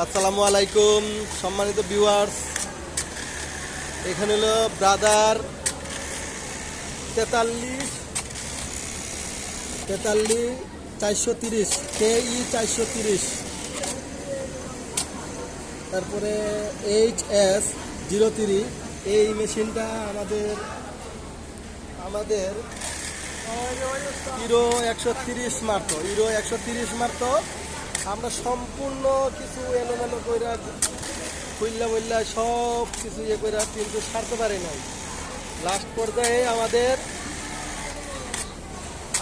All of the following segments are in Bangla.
আসসালামু আলাইকুম সম্মানিত ভিউয়ার্স, এখানে হলো ব্রাদার 43 KE 430, তারপরে HS03। এই মেশিনটা আমাদের হিরো 130 মারতো। আমরা সম্পূর্ণ কিছু এলোমেলো কইরা খুললা সব কিছু ইয়ে কইরা কিন্তু সারতে পারি নাই। লাস্ট পর্যায়ে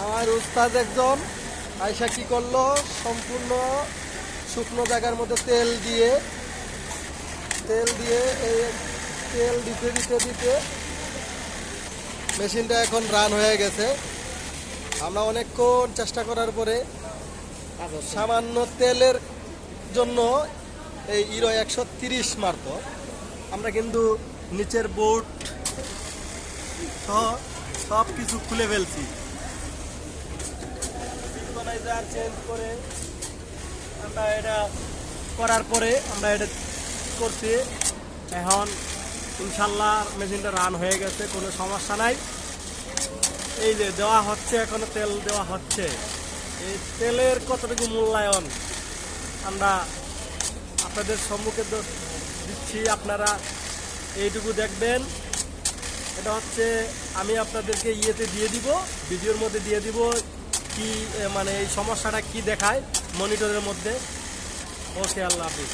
আমার উস্তাদ একজন আয়সা কি করলো, সম্পূর্ণ শুকনো জায়গার মধ্যে তেল দিয়ে এই তেল দিতে মেশিনটা এখন রান হয়ে গেছে। আমরা অনেকক্ষণ চেষ্টা করার পরে সামান্য তেলের জন্য এই হিরো 130 মারতো। আমরা কিন্তু নিচের বোর্ড সব কিছু খুলে ফেলছি, সিনক্রোনাইজার চেঞ্জ করে আমরা এটা করার পরে আমরা এটা করছি। এখন ইনশাল্লাহ মেশিনটা রান হয়ে গেছে, কোনো সমস্যা নাই। এই যে দেওয়া হচ্ছে, এখনো তেল দেওয়া হচ্ছে। এই তেলের কতটুকু মূল্যায়ন আমরা আপনাদের সম্মুখে দিচ্ছি, আপনারা এইটুকু দেখবেন। এটা হচ্ছে আমি আপনাদেরকে দিয়ে দিব, ভিডিওর মধ্যে দিয়ে দিব কি মানে এই সমস্যাটা কি দেখায় মনিটরের মধ্যে। ওকে, আল্লাহ হাফিজ।